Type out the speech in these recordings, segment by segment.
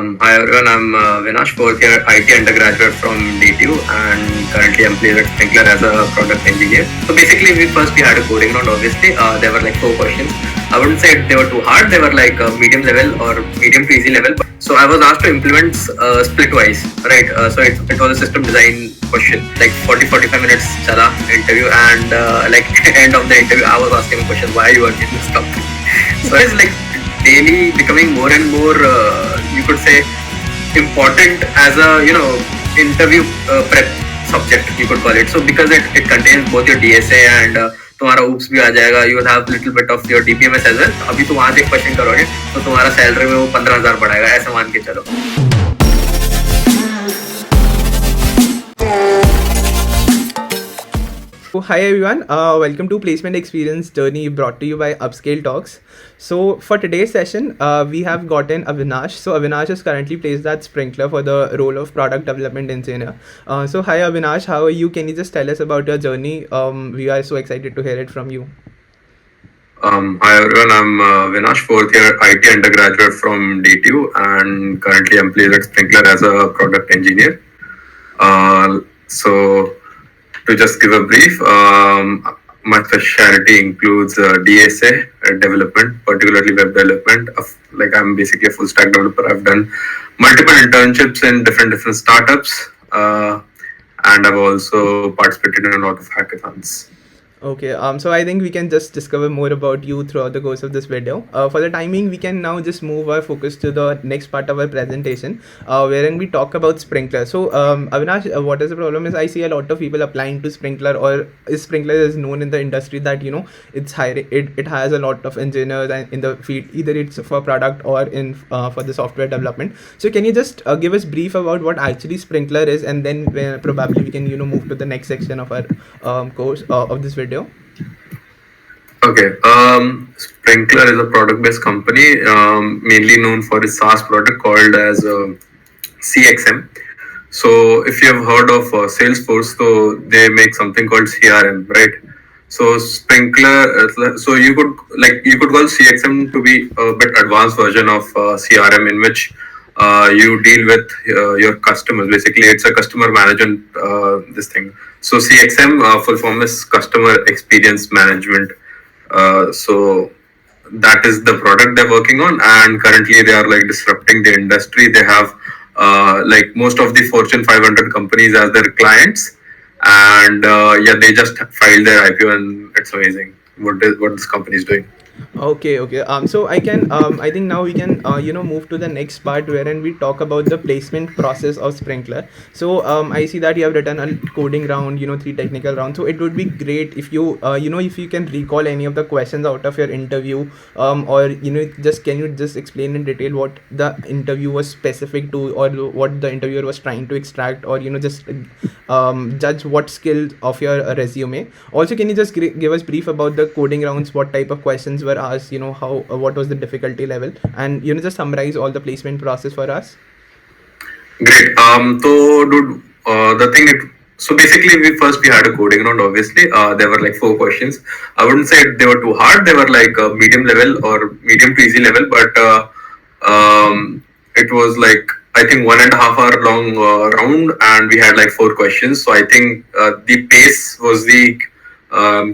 Hi everyone, I'm Vinash, fourth year IT undergraduate from DTU, and currently I'm employed at Sprinklr as a product engineer. So basically, we had a coding round. Obviously, there were like 4 questions. I wouldn't say they were too hard. They were like medium level or medium to easy level. So I was asked to implement splitwise, right? So it was a system design question, like 40-45 minutes chala interview, and like end of the interview, I was asking a question: Why are you working in this company? So it's like daily becoming more and more, you could say, important as a interview prep subject, you could call it. So because it contains both your DSA and तुम्हारा oops भी आ जाएगा, you will have little bit of your DPMS as well. अभी तुम आज एक question करोगे तो तुम्हारा सैलरी में वो 15,000 बढ़ाएगा, ऐसा मान के चलो. Hi everyone, welcome to Placement Experience Journey brought to you by UpScale Talks. So for today's session, we have gotten Avinash. So Avinash is currently placed at Sprinklr for the role of Product Development Engineer. So hi Avinash, how are you? Can you just tell us about your journey? We are so excited to hear it from you. Hi everyone, I'm Vinash, fourth year IT undergraduate from DTU, and currently I'm employed at Sprinklr as a product engineer. So to just give a brief, my specialty includes DSA development, particularly web development. Like I'm basically a full stack developer. I've done multiple internships in different startups, and I've also participated in a lot of hackathons. Okay, so I think we can just discover more about you throughout the course of this video. For the timing, we can now just move our focus to the next part of our presentation, wherein we talk about Sprinklr. So, Avinash, what is the problem is I see a lot of people applying to Sprinklr, or Sprinklr is known in the industry that, it's hiring, it has a lot of engineers in the field, either it's for product or in for the software development. So can you just give us brief about what actually Sprinklr is, and then probably we can, move to the next section of our course of this video. Okay. Sprinklr is a product-based company, mainly known for its SaaS product called as CXM. So if you have heard of Salesforce, so they make something called CRM, right? So Sprinklr, so you could call CXM to be a bit advanced version of CRM, in which you deal with your customers. Basically, it's a customer management this thing. So CXM full form is customer experience management. So that is the product they're working on, and currently they are like disrupting the industry. They have like most of the Fortune 500 companies as their clients, and they just filed their IPO, and it's amazing what this company is doing. Okay. So I think now we can move to the next part, wherein we talk about the placement process of Sprinklr. So I see that you have written a coding round, 3 technical rounds. So it would be great if you if you can recall any of the questions out of your interview, or can you just explain in detail what the interview was specific to, or what the interviewer was trying to extract, or just judge what skills of your resume. Also, can you just give us brief about the coding rounds, what type of questions were asked, what was the difficulty level, and just summarize all the placement process for us. Great. So basically we had a coding round. Obviously, there were like 4 questions. I wouldn't say they were too hard. They were like medium level or medium to easy level, but it was like, I think, 1.5 hour long round, and we had like 4 questions. So I think the pace was the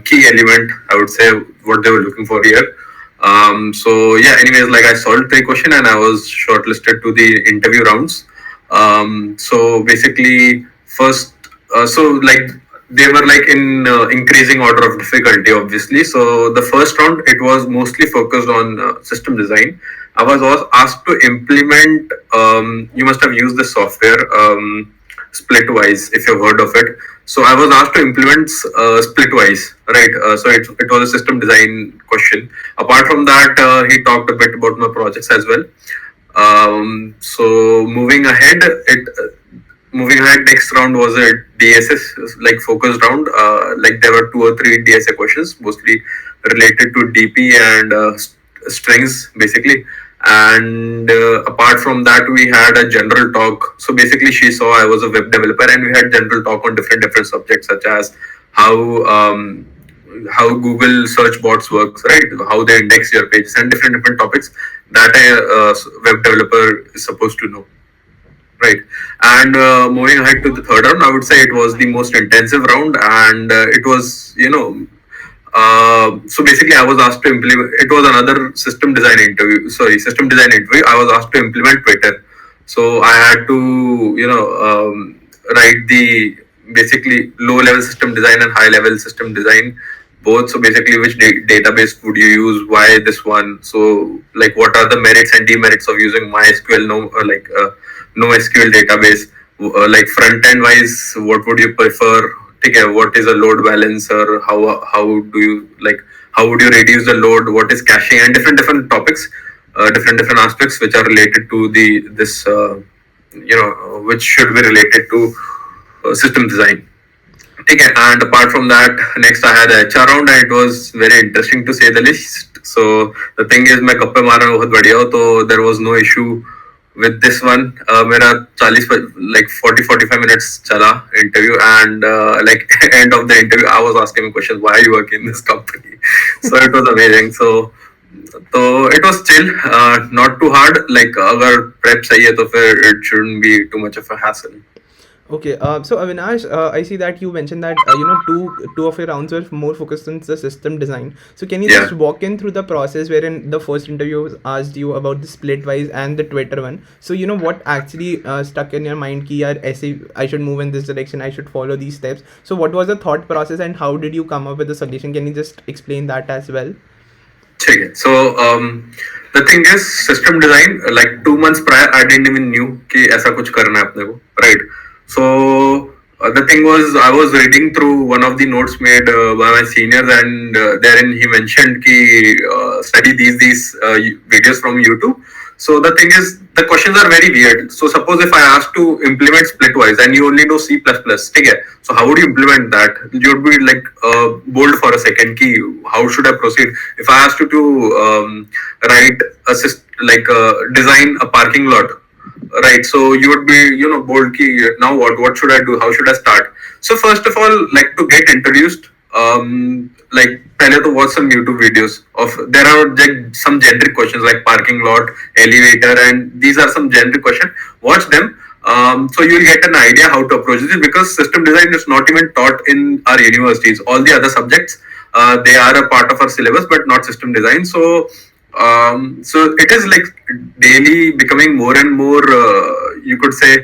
key element, I would say, what they were looking for here. Anyways, like I solved 3 questions and I was shortlisted to the interview rounds. So basically, first, they were like in increasing order of difficulty, obviously. So the first round, it was mostly focused on system design. I was asked to implement, you must have used the software, Splitwise, if you've heard of it. So I was asked to implement Splitwise, right? So it was a system design question. Apart from that, he talked a bit about my projects as well. So moving ahead, next round was a DSS like focused round. Like there were 2 or 3 DSA questions, mostly related to DP and strings, basically. And apart from that, we had a general talk. So basically, she saw I was a web developer, and we had general talk on different subjects, such as how how Google search bots works, right? How they index your pages and different topics that a web developer is supposed to know. Right. And moving ahead to the third round, I would say it was the most intensive round, and it was, so basically, I was asked to implement. It was another system design interview. Sorry, system design interview. I was asked to implement Twitter, so I had to, write the basically low level system design and high level system design both. So basically, which database would you use? Why this one? So like, what are the merits and demerits of using MySQL? No, no SQL database. Like front end wise, what would you prefer? Okay, what is a load balancer? How do you like? How would you reduce the load? What is caching? And different topics, different aspects which are related to the this which should be related to system design. Okay, and apart from that, next I had a HR round and it was very interesting to say the least. So the thing is, मैं गप्पे मारने में बहुत बढ़िया हूँ, तो there was no issue with this one. मेरा 40 like 40-45 minutes chala interview, and like end of the interview I was asking questions, why you work in this company. So it was amazing. So it was chill, not too hard. Like अगर prep सही है तो फिर it shouldn't be too much of a hassle. Okay, so Avinash, I see that you mentioned that two of your rounds were more focused on the system design. So can you just walk in through the process wherein the first interview was asked you about the splitwise and the Twitter one? So what actually stuck in your mind? Ki yaar, I should move in this direction. I should follow these steps. So what was the thought process and how did you come up with the solution? Can you just explain that as well? Okay, so the thing is, system design. Like 2 months prior, I didn't even knew कि ऐसा कुछ करना है अपने को, right? So the thing was, I was reading through one of the notes made by my seniors, and therein he mentioned कि study these videos from YouTube. So the thing is, the questions are very weird. So suppose if I ask to implement splitwise and you only know C++, ठीक है? So how would you implement that? You'd be like bold for a second. Key, how should I proceed? If I asked you to write design a parking lot, right? So you would be bold. Key, now what should I do? How should I start? So first of all, like to get introduced, like पहले तो watch some YouTube videos of, there are like some generic questions like parking lot, elevator, and these are some generic questions. Watch them. So you'll get an idea how to approach this, because system design is not even taught in our universities. All the other subjects, they are a part of our syllabus, but not system design. So it is like daily becoming more and more, you could say,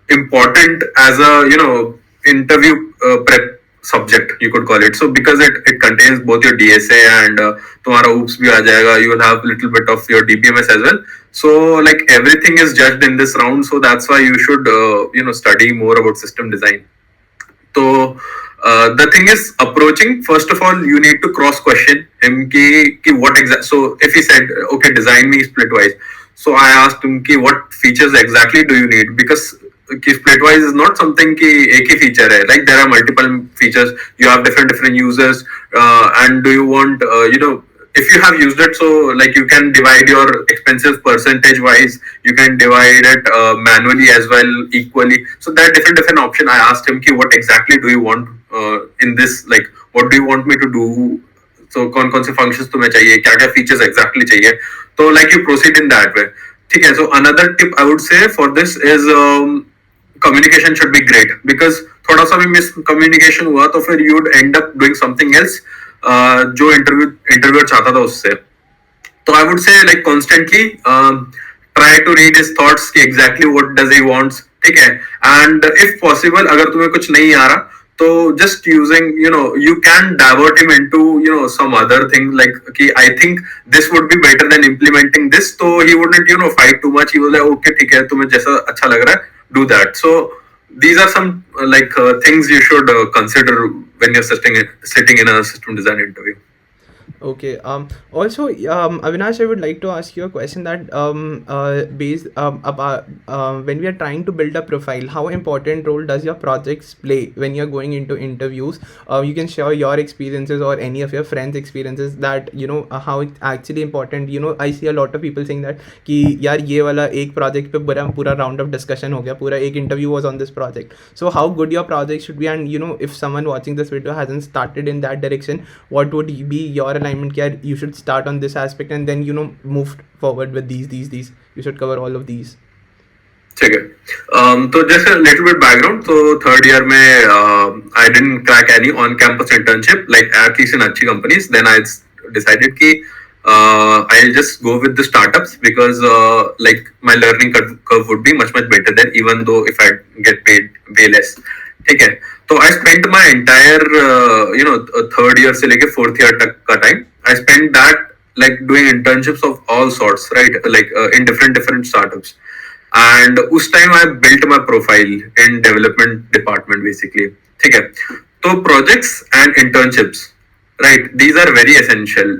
important as a interview prep subject, you could call it. So because it contains both your DSA and तुम्हारा oops भी आ जाएगा, you will have little bit of your DBMS as well. So like everything is judged in this round, so that's why you should study more about system design. So the thing is, approaching, first of all, you need to cross question him ki what exact. So if he said, okay, design me splitwise, so I asked him ki what features exactly do you need, because splitwise is not something ki ek hi feature hai. Like there are multiple features, you have different users, and do you want if you have used it, so like you can divide your expenses percentage wise, you can divide it manually as well, equally. So there are different option. I asked him ki what exactly do you want in this, like what do you want me to do, so कौन से functions तुम्हें चाहिए, क्या features exactly चाहिए. So like you proceed in that way. ठीक है. So another tip I would say for this is communication should be great, because थोड़ा सा भी miscommunication हुआ तो फिर you would end up doing something else जो interviewer चाहता था उससे. So I would say like constantly try to read his thoughts कि exactly what does he wants, ठीक है. And if possible, अगर तुम्हें कुछ नहीं आ रहा, so just using, you can divert him into, some other thing, like, okay, I think this would be better than implementing this. So he wouldn't, fight too much. He was like, okay, ठीक है, तुम्हें जैसा अच्छा लग रहा है, do that. So these are some things you should consider when you're sitting in a system design interview. Okay. Also, Avinash, I would like to ask you a question that based about when we are trying to build a profile, how important role does your projects play when you're going into interviews? You can share your experiences or any of your friends' experiences that how it's actually important. I see a lot of people saying that कि यार ये वाला एक project पे पूरा पूरा round of discussion हो गया, पूरा एक interview was on this project. So how good your project should be, and if someone watching this video hasn't started in that direction, what would be your alignment care? You should start on this aspect and then move forward with these you should cover all of these. ठीक है. तो just little bit background. तो third year में I didn't crack any on campus internship like at least in अच्छी companies. Then I decided कि I'll just go with the startups because like my learning curve would be much better there, even though if I get paid way less. ठीक है. तो I spent my entire third year से लेके fourth year तक का time I spent that like doing internships of all sorts, right? Like in different startups. And उस time I built my profile in development department basically. ठीक है. तो projects and internships, right? These are very essential.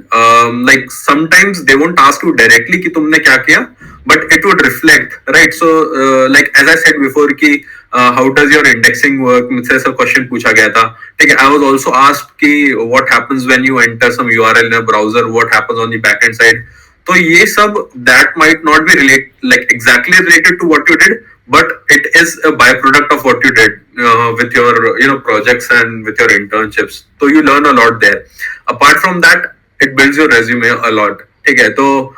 Like sometimes they won't ask you directly कि तुमने क्या किया, but it would reflect, right? So like as I said before कि how does your indexing work? मुझसे ऐसा question पूछा गया था. ठीक है. I was also asked कि what happens when you enter some URL in a browser? What happens on the backend side? तो ये सब that might not be like exactly related to what you did, but it is a byproduct of what you did with your projects and with your internships. So you learn a lot there. Apart from that, it builds your resume a lot. ठीक है. तो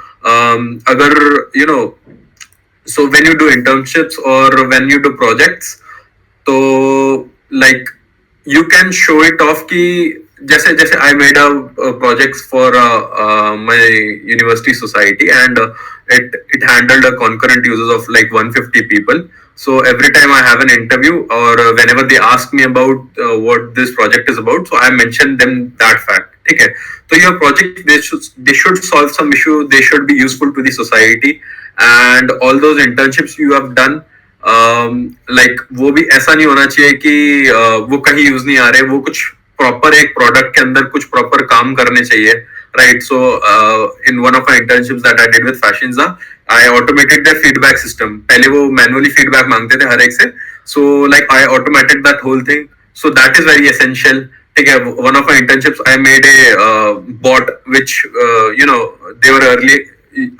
अगर so when you do internships or when you do projects, तो like you can show it off कि जैसे I made a projects for my university society, and it handled a concurrent users of like 150 people. So every time I have an interview or whenever they ask me about what this project is about, so I mention them that fact. ठीक है. So your project they should solve some issue, they should be useful to the society, and all those internships you have done like वो भी ऐसा नहीं होना चाहिए कि वो कहीं यूज नहीं आ रहे, वो कुछ प्रॉपर एक प्रोडक्ट के अंदर कुछ प्रॉपर काम करने चाहिए, right? So in one of my internships that I did with Fashinza, I automated their feedback system. पहले वो मैनुअली फीडबैक मांगते थे हर एक से, so like I automated that whole thing. So that is very essential. ठीक है. One of my internships I made a bot which they were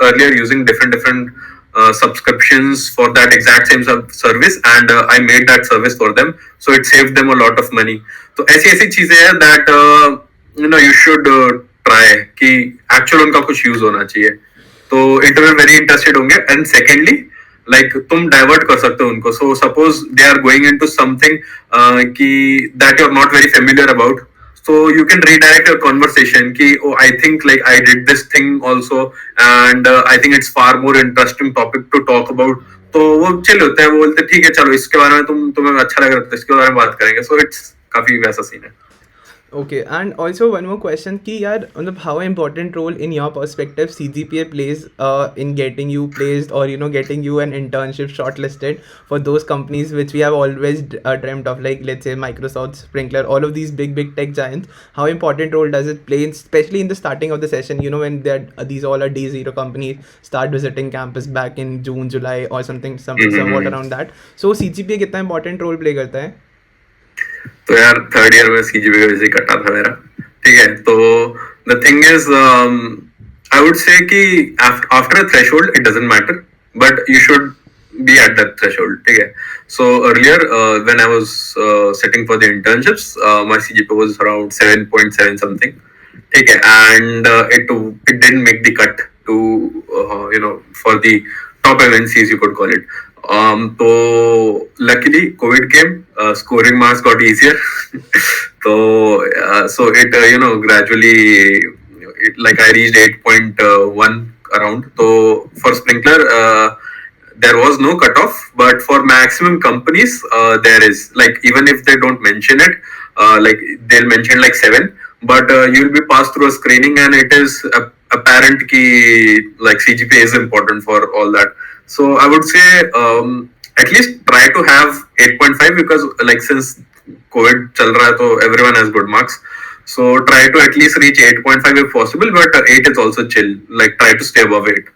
earlier using different subscriptions for that exact same service, and I made that service for them, so it saved them a lot of money. तो ऐसी चीजें हैं that you should try कि actual उनका कुछ use होना चाहिए. तो इंटरव्यू वेरी इंटरेस्टेड होंगे. एंड सेकेंडली लाइक तुम डाइवर्ट कर सकते हो उनको. So suppose they are going into something कि that you are not very familiar about, so you can redirect your conversation ki oh I think like I did this thing also, and I think it's far more interesting topic to talk about. तो वो chill होते हैं, वो बोलते ठीक है चलो इसके बारे में तुम्हें अच्छा लग रहा है तो इसके बारे में बात करेंगे. सो इट्स काफी वैसा सीन है. Okay, and also one more question कि यार मतलब how important role in your perspective CGPA plays in getting you placed, or getting you an internship shortlisted for those companies which we have always dreamt of, like let's say Microsoft, Sprinklr, all of these big tech giants. How important role does it play especially in the starting of the session, when these all are day zero companies start visiting campus back in June, July or somewhat around that. So CGPA कितना important role play करता है? तो यार third year में CGPA का वैसे कटा था मेरा. ठीक है. तो the thing is I would say कि after a threshold it doesn't matter, but you should be at that threshold. ठीक है. So earlier when I was sitting for the internships, my CGPA was around 7.7 something. ठीक है. And it didn't make the cut to for the top MNCs you could call it. तो luckily COVID came, scoring marks got easier. So it gradually like I reached 8.1 around. So for Sprinklr there was no cutoff, but for maximum companies there is, like even if they don't mention it, like they'll mention like 7, but you'll be passed through a screening, and it is apparent ki like CGPA is important for all that. So I would say at least try to have 8.5, because like since COVID chal raha hai, so everyone has good marks. So try to at least reach 8.5 if possible, but 8 is also chill. Like try to stay above 8.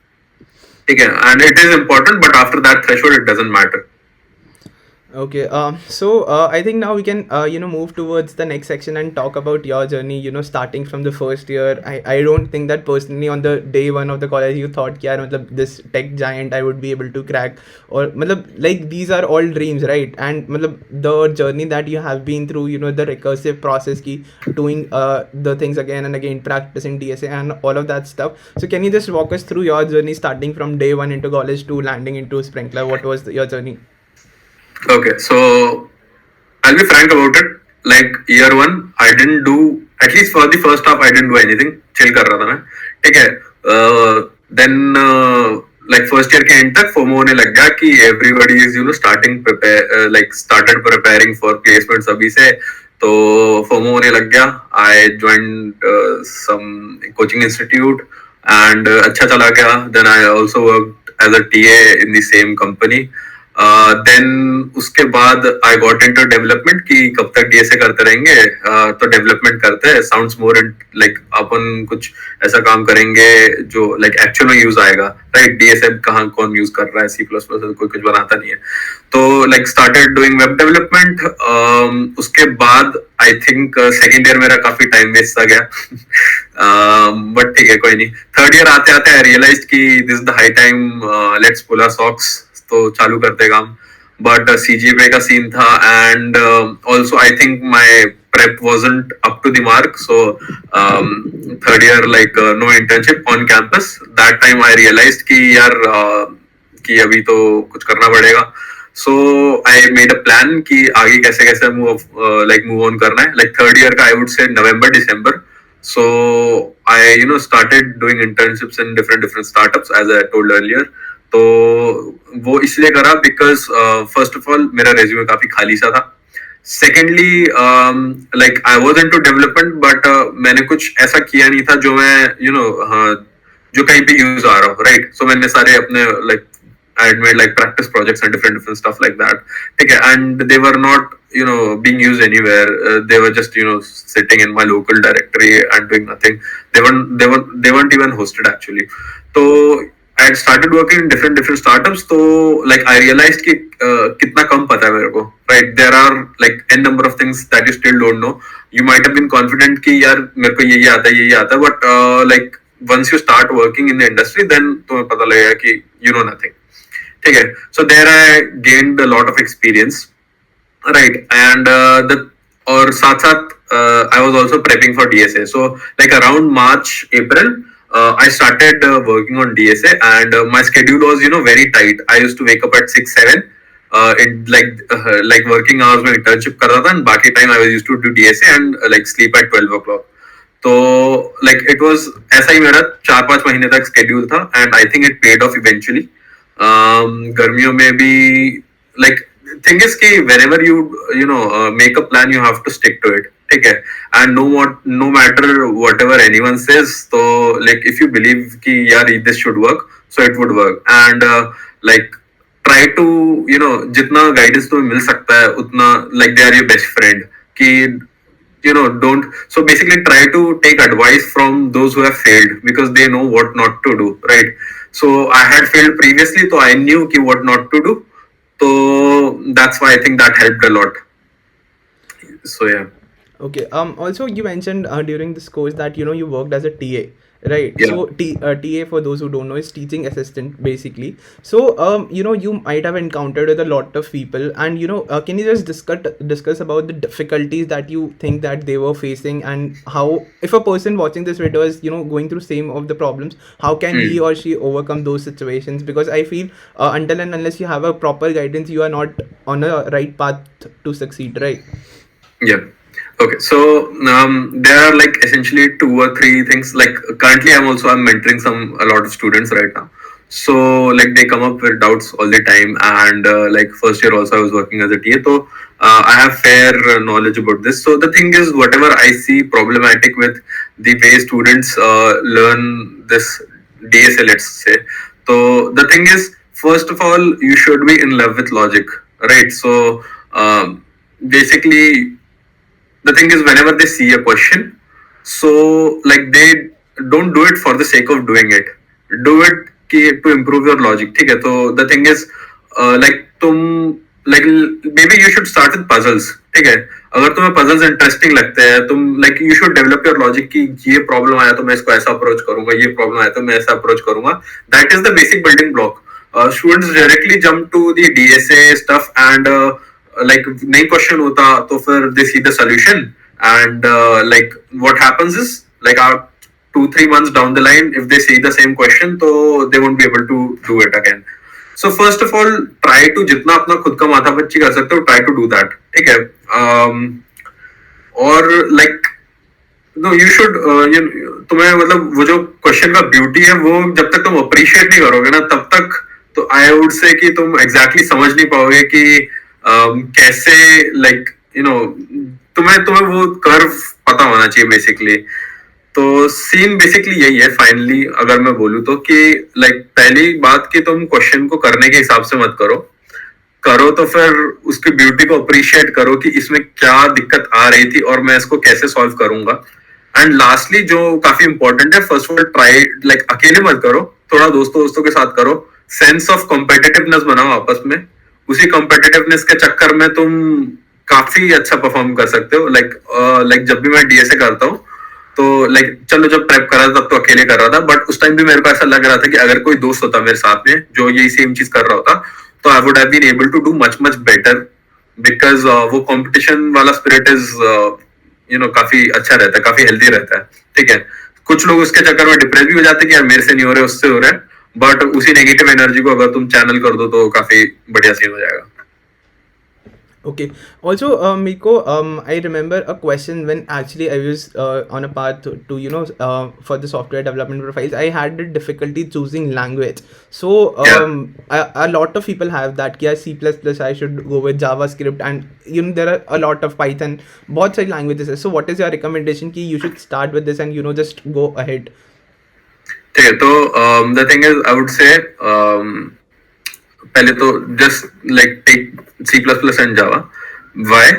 Okay, and it is important, but after that threshold, it doesn't matter. Okay, so I think now we can move towards the next section and talk about your journey. Starting from the first year. I don't think that personally on the day one of the college you thought, yeah, this tech giant I would be able to crack, or like these are all dreams, right? And the journey that you have been through, the recursive process key, doing the things again and again, practicing DSA and all of that stuff. So can you just walk us through your journey starting from day one into college to landing into Sprinkler? What was your journey? Okay, so I'll be frank about it. Like year one, I didn't do, at least for the first half, I didn't do anything. Chill कर रहा था मैं. ठीक है. Then like first year के end तक FOMO होने लग गया कि everybody is starting prepare like started preparing for placements अभी से. तो FOMO होने लग गया. I joined some coaching institute and अच्छा चला गया. Then I also worked as a TA in the same company. Then उसके बाद आई गॉट इनटू डेवलपमेंट कि कब तक डीएसए करते रहेंगे. तो डेवलपमेंट करते हैं साउंड्स मोर लाइक अपन कुछ ऐसा काम करेंगे जो लाइक एक्चुअल में यूज आएगा, राइट. डीएसए कहाँ कौन यूज कर रहा है, सी प्लस प्लस कोई कुछ बनाता नहीं है. तो like started doing web development. उसके बाद आई थिंक सेकेंड ईयर मेरा काफी टाइम वेस्ट सा गया. बट ठीक है, कोई नहीं. थर्ड ईयर आते आते आई रियलाइज कि this is the high time, let's pull our socks. तो चालू करते काम. बट CGPA का सीन था and also I think my prep wasn't up to the mark. So third year like no internship on campus. That time I realized कि यार कि अभी तो कुछ करना पड़ेगा. So I made a plan कि आगे कैसे कैसे move on करना है. Like third year का I would say November December. So I started doing internships in different startups as I told earlier. तो वो इसलिए करा बिकॉज फर्स्ट ऑफ ऑल मेरा रेज्यूमे काफी खाली सा था. Secondly like I was into development but मैंने कुछ ऐसा किया नहीं था जो मैं जो कहीं पे यूज आ रहा हो, राइट. सो मैंने सारे अपने like I had made like practice projects and different stuff like that. Okay, and they were not being used anywhere. They were just sitting in my local directory and doing nothing. They weren't even hosted actually. So I had started working in different startups. So like I realized कि कितना कम पता है मेरे को, right? There are like n number of things that you still don't know. You might have been confident कि यार मेरे को ये आता है, but like once you start working in the industry, then तुम्हें पता लगेगा कि you know nothing. ठीक है. So there I gained a lot of experience, right? And the और साथ साथ I was also prepping for DSA. So like around March April. I started working on DSA and my schedule was very tight. I used to wake up at 6-7 like working hours में internship कर रहा था and बाकी time I was used to do DSA and like sleep at 12 o'clock. तो like it was ऐसा ही मेरा 4-5 महीने तक schedule था and I think it paid off eventually. गर्मियों में भी like thing is कि whenever you make a plan you have to stick to it. ठीक है. And no matter whatever anyone says, so like if you believe कि यार this should work, so it would work. And like try to जितना guidance तुम्हें मिल सकता है उतना like they are your best friend कि don't. So basically try to take advice from those who have failed because they know what not to do, right? So I had failed previously, so I knew कि what not to do. So that's why I think that helped a lot. So yeah. Okay. Also, you mentioned during this course that you worked as a TA, right? Yeah. So TA, for those who don't know, is teaching assistant basically. So you might have encountered with a lot of people, and can you just discuss about the difficulties that you think that they were facing, and how, if a person watching this video is going through same of the problems, how can he or she overcome those situations? Because I feel until and unless you have a proper guidance, you are not on a right path to succeed, right? Yeah. Okay, so there are like essentially 2 or 3 things. Like currently, I'm mentoring a lot of students right now. So like they come up with doubts all the time, and like first year also I was working as a TA, so I have fair knowledge about this. So the thing is, whatever I see problematic with the way students learn this DSA, let's say. So the thing is, first of all, you should be in love with logic, right? So basically the thing is whenever they see a question So like they don't do it for the sake of doing it, do it to improve your logic. ठीक है, तो the thing is like तुम like maybe you should start with puzzles. ठीक है, अगर तुम्हें puzzles interesting लगते हैं, तुम like you should develop your logic कि ये problem आया तो मैं इसको ऐसा approach करूंगा, ये problem आया तो मैं ऐसा approach करूंगा. That is the basic building block. Students directly jump to the DSA stuff and like नहीं question होता तो फिर they see the solution and like what happens is like our 2-3 months down the line if they see the same question so they won't be able to do it again. So first of all try to जितना अपना खुद का माथा पच्ची कर सकते हो try to do that. ठीक है, और like no you should तुम्हें मतलब वो जो क्वेश्चन का ब्यूटी है वो जब तक तुम अप्रिशिएट नहीं करोगे ना तब तक तो आई वुड से कि तुम एग्जैक्टली समझ नहीं पाओगे कि कैसे लाइक यू नो तुम्हें तुम्हें वो कर्व पता होना चाहिए बेसिकली. तो सीन बेसिकली यही है फाइनली अगर मैं बोलूँ तो कि लाइक पहली बात कि तुम क्वेश्चन को करने के हिसाब से मत करो, करो तो फिर उसकी ब्यूटी को अप्रिशिएट करो कि इसमें क्या दिक्कत आ रही थी और मैं इसको कैसे सॉल्व करूंगा. एंड लास्टली जो काफी इंपॉर्टेंट है first of all try like अकेले मत करो, थोड़ा दोस्तों दोस्तों के साथ करो, सेंस ऑफ कॉम्पिटिटिवनेस बनाओ आपस में. उसी कॉम्पिटिटिवनेस के चक्कर में तुम काफी अच्छा परफॉर्म कर सकते हो. लाइक जब भी मैं डीएसए करता हूँ तो लाइक चलो जब प्रेप कर रहा था तब तो अकेले कर रहा था बट उस टाइम भी मेरे को ऐसा लग रहा था कि अगर कोई दोस्त होता मेरे साथ में जो यही सेम चीज कर रहा होता तो I would have been able to do much much better because वो कंपटीशन वाला स्पिरिट इज काफी अच्छा रहता है, काफी हेल्दी रहता है. ठीक है, कुछ लोग उसके चक्कर में डिप्रेस भी हो जाते हैं कि यार मेरे से नहीं हो रहे उससे हो रहा है बट उसी नेगेटिव एनर्जी को अगर तुम चैनल कर दो तो काफी बढ़िया सीन हो जाएगा. Okay. Also, Miko, I remember a question when actually I was on a path to for the software development profiles. I had a difficulty choosing language. So a lot of people have that. Yeah, C++. I should go with JavaScript, and there are a lot of Python. Both side languages. So what is your recommendation? Ki you should start with this and just go ahead. Okay. So the thing is, I would say. पहले तो just like take C++ and Java. Why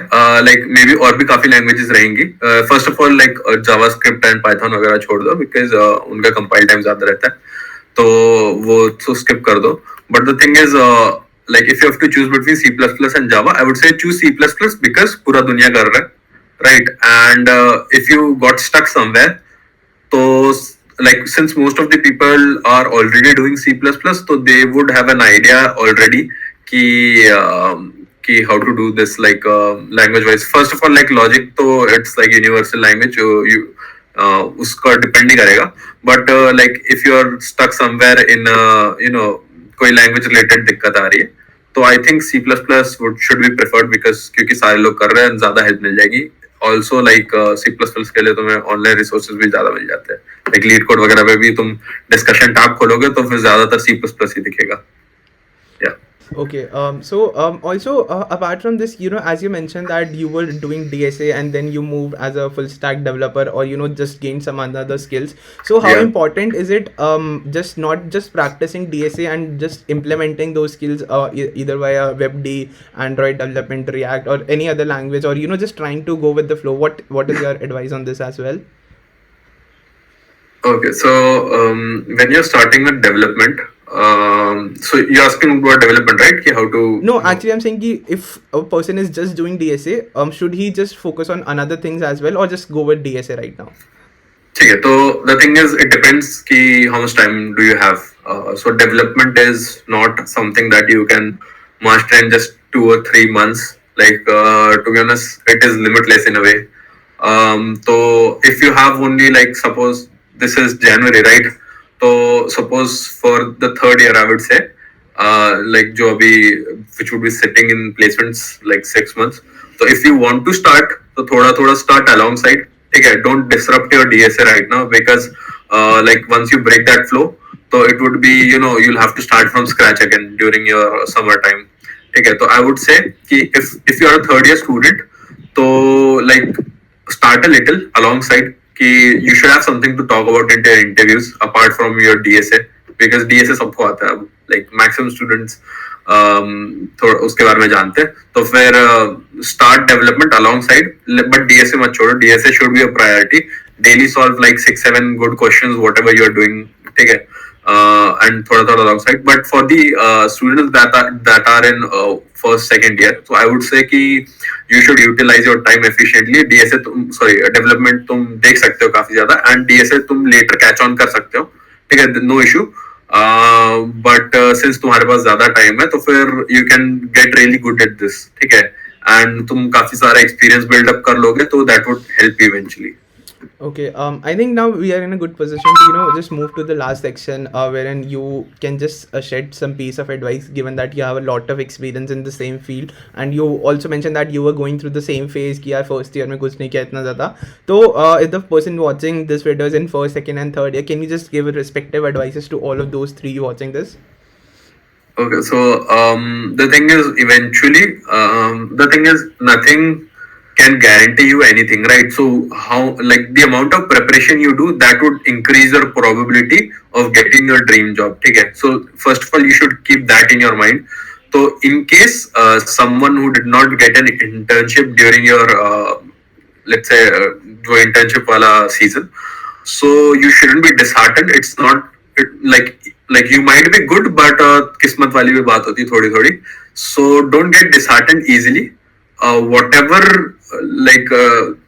like maybe और भी काफी languages रहेंगी. First of all like JavaScript and Python वगैरह छोड़ दो because उनका कंपाइल टाइम ज्यादा रहता है तो वो तो स्किप कर दो. But the thing is like if you have to choose between C++ and Java I would say choose C++ because पूरा दुनिया कर रहा है right. And if you got stuck somewhere तो like since most of the people are already doing C++, so they would have an idea already ki how to do this like language wise. First of all like logic तो it's like universal language you उसका depend नहीं करेगा but like if you are stuck somewhere in कोई language related दिक्कत आ रही है तो I think C++ should be preferred because क्योंकि सारे लोग कर रहे हैं ज्यादा हेल्प मिल जाएगी. ऑल्सो लाइक C++ के लिए तुम्हें ऑनलाइन रिसोर्सेज भी ज्यादा मिल जाते हैं. लाइक लीड कोड वगैरह पे भी तुम डिस्कशन टैब खोलोगे तो फिर ज्यादातर C++ ही दिखेगा. Okay. So also apart from this, as you mentioned that you were doing DSA and then you moved as a full stack developer or just gained some other skills. So how important is it just not just practicing DSA and just implementing those skills either via WebD, Android development, React or any other language or just trying to go with the flow? What is your advice on this as well? Okay, so when you're starting with development, so you're asking about development, right? How to? No, actually, I'm saying if a person is just doing DSA, should he just focus on another things as well, or just go with DSA right now? Okay, so the thing is, it depends ki how much time do you have. So development is not something that you can master in just 2 or 3 months. Like to be honest, it is limitless in a way. So if you have only like suppose this is January, right? So suppose for the third year I would say like जो अभी which would be sitting in placements like 6 months. So if you want to start तो थोड़ा start alongside. ठीक है, don't disrupt your DSA right now because like once you break that flow so it would be you'll have to start from scratch again during your summer time. ठीक है, तो I would say कि if you are a third year student तो like start a little alongside कि you should have something to talk about in your interviews apart from your DSA because DSA सबको आता है अब like maximum students थोड़ा उसके बारे में जानते हैं तो फिर start development alongside but DSA मत छोड़ो. DSA should be a priority. daily solve like 6-7 good questions whatever you're doing, ठीक है, and थोड़ा थोड़ा अलग side. But for the students that are in first second year, so I would say कि you should utilize your time efficiently. DSA तुम sorry development तुम देख सकते हो काफी ज्यादा, and DSA तुम later catch on कर सकते हो, ठीक है, no issue. बट सिंस तुम्हारे पास ज्यादा टाइम है तो फिर you can get really good at this, ठीक है, एंड तुम काफी सारा एक्सपीरियंस बिल्डअप कर लोगे तो that would help you eventually. Okay, I think now we are in a good position to just move to the last section, wherein you can just shed some piece of advice, given that you have a lot of experience in the same field, and you also mentioned that you were going through the same phase कि यार first year में कुछ नहीं किया इतना ज़्यादा. तो if the person watching this video is in first, second, and third year, can you just give respective advices to all of those three watching this? Okay, so the thing is, eventually, the thing is, nothing can guarantee you anything, right? So how, like, the amount of preparation you do, that would increase your probability of getting your dream job, okay? So first of all, you should keep that in your mind. So in case someone who did not get an internship during your let's say जो internship वाला season, so you shouldn't be disheartened. It's not like you might be good, but किस्मत वाली भी बात होती है थोड़ी थोड़ी. So don't get disheartened easily. Whatever, like,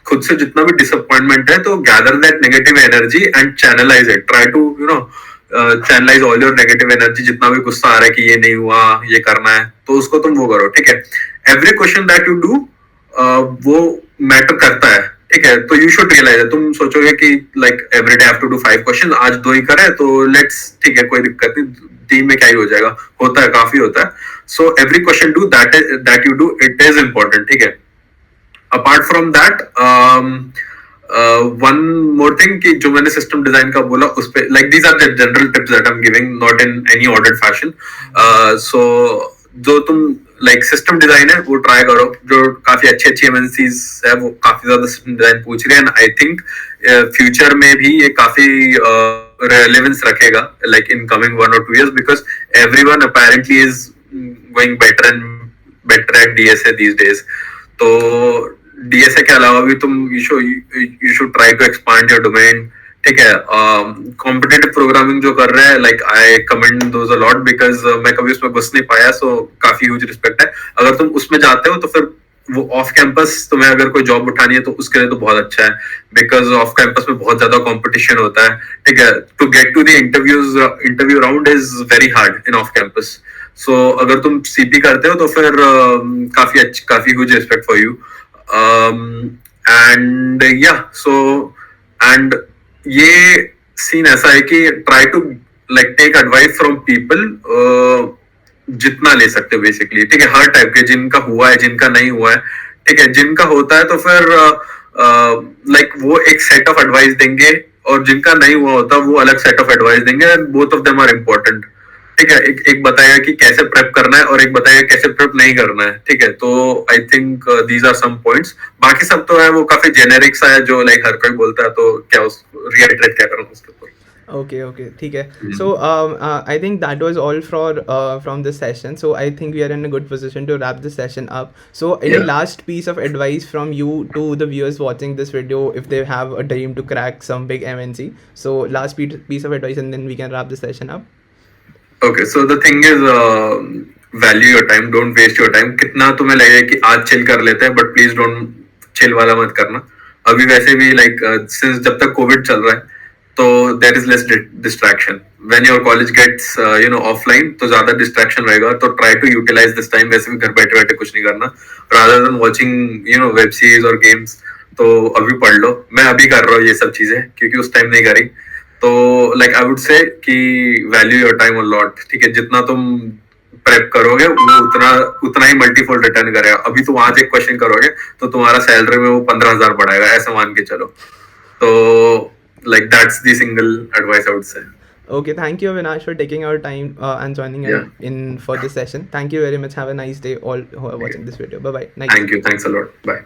खुद से जितना भी disappointment है तो gather that negative energy and channelize it. Try to channelize all your negative energy. जितना भी गुस्सा आ रहा है कि ये नहीं हुआ, ये करना है, तो उसको तुम वो करो, ठीक है. Every question that you do वो मैटर करता है, ठीक है. तो यू शुड रियलाइज, तुम सोचोगे कि like every day have to do 5 question, आज 2 ही करे तो लेट्स, ठीक है, कोई दिक्कत नहीं, 3 में क्या ही हो जाएगा, होता है, काफी होता है. So every question do that you do, it is important, ठीक है. Apart from that, one more thing कि जो मैंने सिस्टम डिजाइन का बोला उस पे, like these are the general tips that I am giving, not in any ordered fashion. So जो तुम लाइक सिस्टम डिजाइन है वो ट्राई करो. जो काफी अच्छी अच्छी एमएनसीज है वो काफी ज्यादा सिस्टम डिजाइन पूछ रही है, एंड आई थिंक फ्यूचर में भी ये काफी रेलेवेंस रखेगा, like in coming 1 or 2 years, because everyone apparently is going better at DSA these days. तो डीएसए के अलावा भी तुम you should try to expand your domain, ठीक है. कॉम्पिटिटिव प्रोग्रामिंग जो कर रहे हैं, like I commend those a lot, because मैं कभी उसमें घुस नहीं पाया, सो काफी ह्यूज रिस्पेक्ट है. अगर तुम उसमें जाते हो तो फिर वो ऑफ कैंपस तुम्हें अगर कोई जॉब उठानी है तो उसके लिए तो बहुत अच्छा है, बिकॉज ऑफ कैंपस में बहुत ज्यादा कंपटीशन होता है, ठीक है. To get to the interview round is very hard in off campus. So अगर तुम सीपी करते हो तो फिर काफी huge respect for you. And या सो एंड ये सीन ऐसा है कि try to like take advice from people जितना ले सकते हो बेसिकली, ठीक है. हर टाइप के, जिनका हुआ है, जिनका नहीं हुआ है, ठीक है. जिनका होता है तो फिर लाइक वो एक सेट ऑफ एडवाइस देंगे, और जिनका नहीं हुआ होता वो अलग सेट ऑफ एडवाइस देंगे, and both of them are important, ठीक है. एक बताएगा कि कैसे प्रेप करना है और एक बताएगा कैसे प्रेप नहीं करना है, ठीक है. तो I think these are some points. बाकी सब तो है वो काफी जेनेरिक सा है जो लाइक हर कोई बोलता है, तो क्या उस रिएटरेट क्या करूँ उसके ऊपर. Okay, ठीक है. So I think that was all from this session. So I think we are in a good position to wrap this session up. So any last piece of advice from you to the viewers watching this video if they have a dream to crack some big MNC? So last piece of advice, and then we can wrap the session up. Okay, so the thing is, value your time, don't waste your time. कितना तुम्हें लगे कि आज chill कर लेते हैं, but please don't chill वाला मत करना. अभी वैसे भी लाइक सिंस जब तक कोविड चल रहा है तो there is less distraction. When your college gets offline तो ज्यादा distraction रहेगा, तो try to utilize this time. वैसे भी घर बैठे बैठे कुछ नहीं करना, rather than watching web series और games. तो अभी पढ़ लो. मैं अभी कर रहा हूँ ये सब चीजें क्योंकि उस टाइम नहीं करी. तो like I would say कि value your time a lot, ठीक है. जितना तुम प्रेप करोगे वो उतना ही मल्टीफोल्ड रिटर्न करेगा. अभी तुम आज एक क्वेश्चन करोगे तो तुम्हारा सैलरी में वो 15,000 बढ़ाएगा, ऐसा मान के चलो. तो like that's the single advice I would say. Okay, thank you Avinash for taking our time and joining in for this session. Thank you very much. Have a nice day all who are watching this video. Bye bye. Thank you. Thanks a lot. Bye.